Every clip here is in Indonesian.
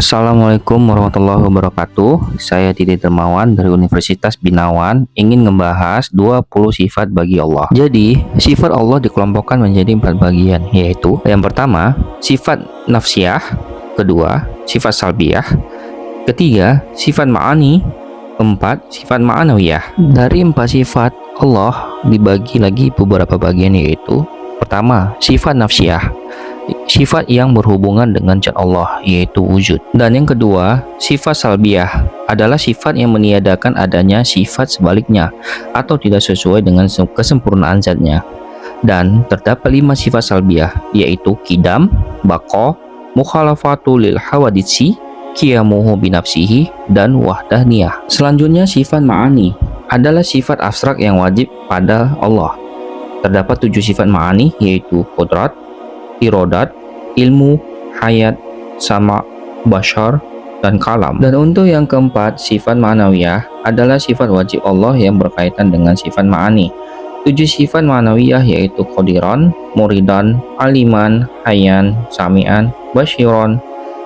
Assalamualaikum warahmatullahi wabarakatuh. Saya Didi Dermawan dari Universitas Binawan ingin membahas 20 sifat bagi Allah. Jadi, sifat Allah dikelompokkan menjadi 4 bagian, yaitu yang pertama, sifat nafsiyah, kedua, sifat salbiyah, ketiga, sifat ma'ani, keempat, sifat ma'anawiyah. Dari 4 sifat Allah dibagi lagi beberapa bagian, yaitu pertama, sifat nafsiyah, sifat yang berhubungan dengan zat Allah, yaitu wujud. Dan yang kedua, sifat salbiyah adalah sifat yang meniadakan adanya sifat sebaliknya atau tidak sesuai dengan kesempurnaan zatnya. Dan terdapat 5 sifat salbiyah, yaitu kidam, baqo, mukhalafatu lil hawaditsi, qiyamuhu binafsihi, dan wahdaniyah. Selanjutnya, sifat ma'ani adalah sifat abstrak yang wajib pada Allah. Terdapat 7 sifat ma'ani, yaitu qudrat, irodat, ilmu, hayat, sama, bashar, dan kalam. Dan untuk yang keempat, sifat ma'nawiyah adalah sifat wajib Allah yang berkaitan dengan sifat ma'ani. 7 sifat ma'nawiyah yaitu qadiran, muridan, aliman, hayan, sami'an, bashiron,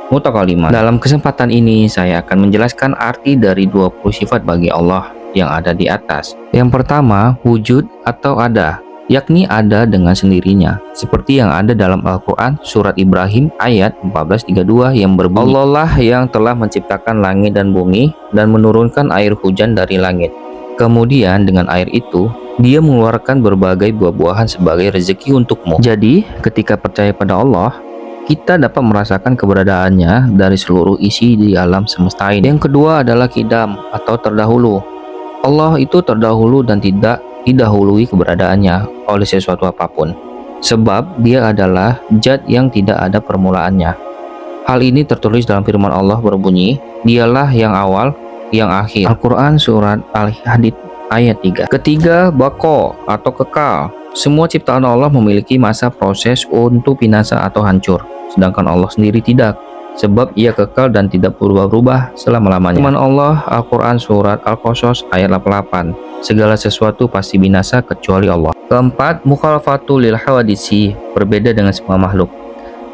mutakaliman. Dalam kesempatan ini saya akan menjelaskan arti dari 20 sifat bagi Allah yang ada di atas. Yang pertama, wujud atau ada, yakni ada dengan sendirinya, seperti yang ada dalam Al-Quran surat Ibrahim ayat 1432 yang berbunyi, Allah lah yang telah menciptakan langit dan bumi dan menurunkan air hujan dari langit. Kemudian dengan air itu dia mengeluarkan berbagai buah-buahan sebagai rezeki untukmu. Jadi ketika percaya pada Allah, kita dapat merasakan keberadaannya dari seluruh isi di alam semesta ini. Yang kedua adalah kidam atau terdahulu. Allah itu terdahulu dan tidak didahului keberadaannya oleh sesuatu apapun, sebab dia adalah zat yang tidak ada permulaannya. Hal ini tertulis dalam firman Allah berbunyi, dialah yang awal, yang akhir. Al-Quran surat Al-Hadid ayat 3. Ketiga, baqo atau kekal. Semua ciptaan Allah memiliki masa proses untuk binasa atau hancur, sedangkan Allah sendiri tidak, sebab ia kekal dan tidak berubah-ubah selama-lamanya. Firman Allah Al-Quran surat Al-Qasas ayat 88, segala sesuatu pasti binasa kecuali Allah. Keempat, mukhalafatu lil hawaditsi, berbeda dengan semua makhluk.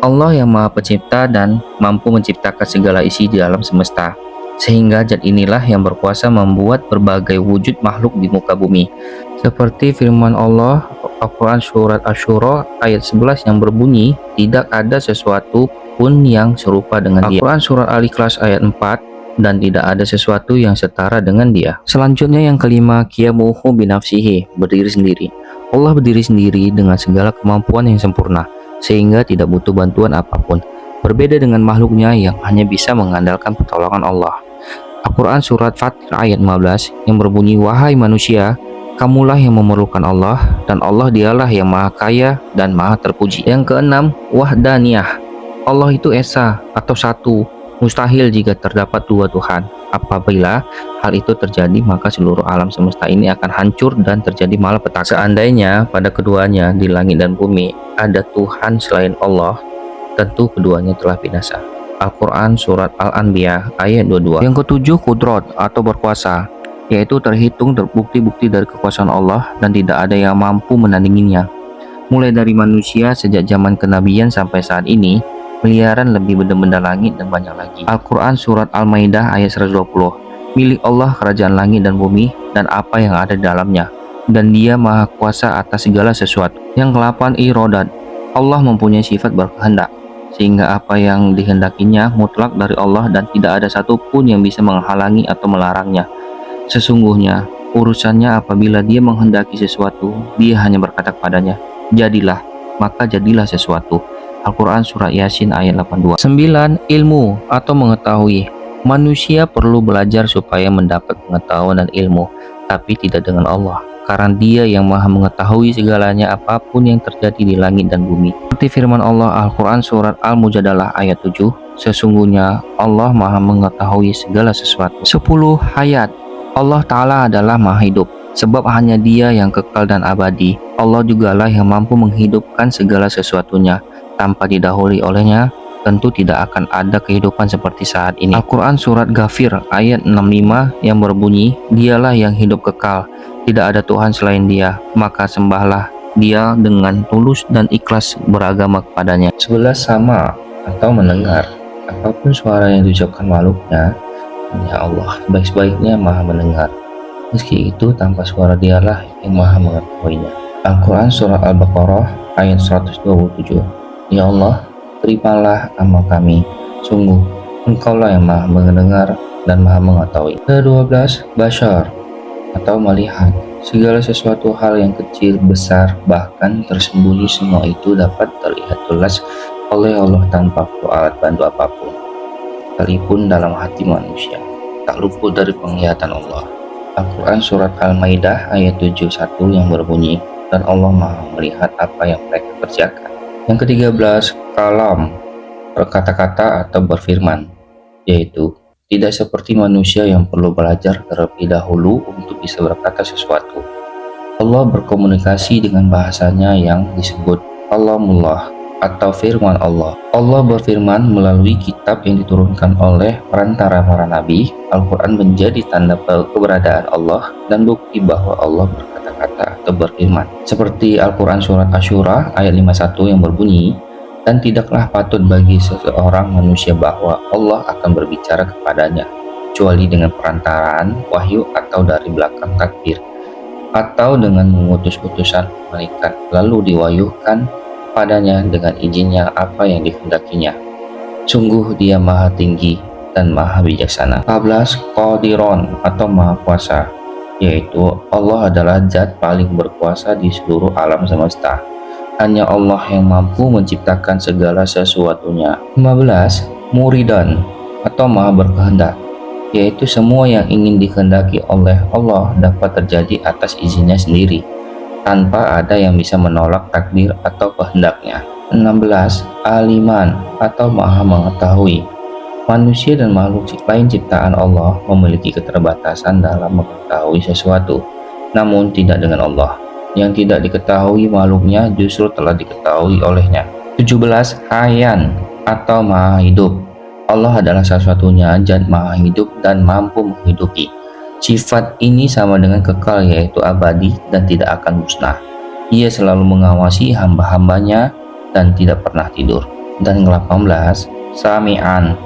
Allah yang maha pencipta dan mampu menciptakan segala isi di alam semesta, sehingga zat inilah yang berkuasa membuat berbagai wujud makhluk di muka bumi. Seperti firman Allah Al-Quran surat Asy-Syura ayat 11 yang berbunyi, tidak ada sesuatu pun yang serupa dengan dia. Al-Quran surat Al-Ikhlas ayat 4, dan tidak ada sesuatu yang setara dengan dia. Selanjutnya yang kelima, qiyamuhu binafsihi, berdiri sendiri. Allah berdiri sendiri dengan segala kemampuan yang sempurna, sehingga tidak butuh bantuan apapun. Berbeda dengan makhluknya yang hanya bisa mengandalkan pertolongan Allah. Al-Quran surat Fatir ayat 15 yang berbunyi, wahai manusia, kamulah yang memerlukan Allah, dan Allah dialah yang maha kaya dan maha terpuji. Yang keenam, wahdaniyah. Allah itu esa atau satu, mustahil jika terdapat dua Tuhan. Apabila hal itu terjadi, maka seluruh alam semesta ini akan hancur dan terjadi malapetaka. Seandainya pada keduanya di langit dan bumi ada Tuhan selain Allah, tentu keduanya telah binasa. Al-Quran surat Al-Anbiya ayat 22. Yang ketujuh, qudrat atau berkuasa, yaitu terhitung terbukti-bukti dari kekuasaan Allah dan tidak ada yang mampu menandinginya. Mulai dari manusia sejak zaman kenabian sampai saat ini, miliaran lebih benda-benda langit dan banyak lagi. Al-Quran surat Al-Maidah ayat 120, milik Allah kerajaan langit dan bumi dan apa yang ada di dalamnya, dan dia maha kuasa atas segala sesuatu. Yang ke-8, irodat. Allah mempunyai sifat berkehendak, sehingga apa yang dikehendakinya mutlak dari Allah dan tidak ada satupun yang bisa menghalangi atau melarangnya. Sesungguhnya urusannya apabila dia menghendaki sesuatu, dia hanya berkata kepadanya, jadilah, maka jadilah sesuatu. Al-Quran surat Yasin ayat 82. 9. Ilmu atau mengetahui. Manusia perlu belajar supaya mendapat pengetahuan dan ilmu, tapi tidak dengan Allah, karena dia yang maha mengetahui segalanya apapun yang terjadi di langit dan bumi. Seperti firman Allah Al-Quran surat Al-Mujadalah ayat 7, sesungguhnya Allah maha mengetahui segala sesuatu. 10. Hayat. Allah Ta'ala adalah maha hidup, sebab hanya dia yang kekal dan abadi. Allah jugalah yang mampu menghidupkan segala sesuatunya. Tanpa didahului olehnya, tentu tidak akan ada kehidupan seperti saat ini. Al-Quran surat Ghafir ayat 65 yang berbunyi, dialah yang hidup kekal, tidak ada Tuhan selain dia, maka sembahlah dia dengan tulus dan ikhlas beragama kepadanya. 11. Sama atau mendengar Apapun suara yang diucapkan makhluknya, hanya Allah sebaik-baiknya maha mendengar. Meski itu tanpa suara dialah yang maha mengetahuinya. Al-Quran Surah Al-Baqarah ayat 127. Ya Allah, terimalah amal kami. Sungguh, Engkaulah yang maha mendengar dan maha mengetahui. Ke-12, Bashar atau melihat. Segala sesuatu hal yang kecil, besar, bahkan tersembunyi, semua itu dapat terlihat jelas oleh Allah tanpa perlu alat bantu apapun. Sekalipun dalam hati manusia, tak luput dari penglihatan Allah. Al-Quran Surat Al-Maidah ayat 71 yang berbunyi, dan Allah maha melihat apa yang mereka kerjakan. Yang ke-13, kalam, berkata-kata atau berfirman, yaitu tidak seperti manusia yang perlu belajar terlebih dahulu untuk bisa berkata sesuatu. Allah berkomunikasi dengan bahasanya yang disebut kalamullah atau firman Allah. Allah berfirman melalui kitab yang diturunkan oleh perantara para nabi. Al-Quran menjadi tanda keberadaan Allah dan bukti bahwa Allah berkata-kata atau berfirman. Seperti Al-Quran Surat Asyura ayat 51 yang berbunyi, dan tidaklah patut bagi seseorang manusia bahwa Allah akan berbicara kepadanya, kecuali dengan perantaraan wahyu atau dari belakang takbir, atau dengan mengutus utusan malaikat, lalu diwahyukan padanya dengan izinnya apa yang dikehendakinya. Sungguh dia maha tinggi dan maha bijaksana. 14. Qadiron atau maha kuasa, yaitu Allah adalah zat paling berkuasa di seluruh alam semesta. Hanya Allah yang mampu menciptakan segala sesuatunya. 15. Muridan atau maha berkehendak, yaitu semua yang ingin dikehendaki oleh Allah dapat terjadi atas izinnya sendiri, tanpa ada yang bisa menolak takdir atau kehendaknya. 16. Aliman atau maha mengetahui. Manusia dan makhluk lain ciptaan Allah memiliki keterbatasan dalam mengetahui sesuatu, namun tidak dengan Allah. Yang tidak diketahui makhluknya justru telah diketahui olehnya. 17. Hayan atau maha hidup. Allah adalah satu-satunya zat maha hidup dan mampu menghidupi. Sifat ini sama dengan kekal, yaitu abadi dan tidak akan musnah. Ia selalu mengawasi hamba-hambanya dan tidak pernah tidur. Dan 18. Sami'an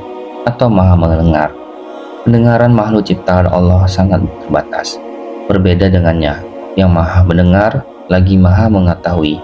atau maha mendengar. Pendengaran makhluk ciptaan Allah sangat terbatas. Berbeda dengannya, yang maha mendengar lagi maha mengetahui.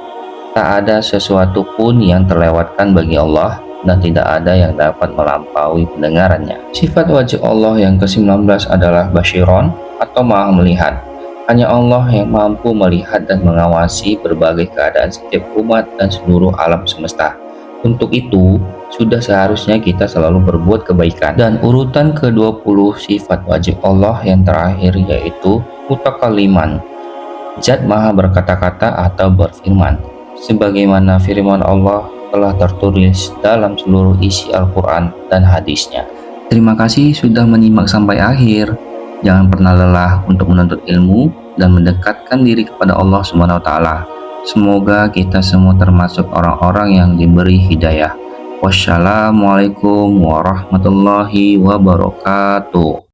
Tak ada sesuatu pun yang terlewatkan bagi Allah, dan tidak ada yang dapat melampaui pendengarannya. Sifat wajib Allah yang ke-19 adalah Bashiron atau maha melihat. Hanya Allah yang mampu melihat dan mengawasi berbagai keadaan setiap umat dan seluruh alam semesta. Untuk itu, sudah seharusnya kita selalu berbuat kebaikan. Dan urutan ke-20 sifat wajib Allah yang terakhir yaitu Mutakalliman, zat maha berkata-kata atau berfirman, sebagaimana firman Allah telah tertulis dalam seluruh isi Al-Quran dan hadisnya. Terima kasih sudah menyimak sampai akhir. Jangan pernah lelah untuk menuntut ilmu dan mendekatkan diri kepada Allah SWT. Semoga kita semua termasuk orang-orang yang diberi hidayah. Wassalamualaikum warahmatullahi wabarakatuh.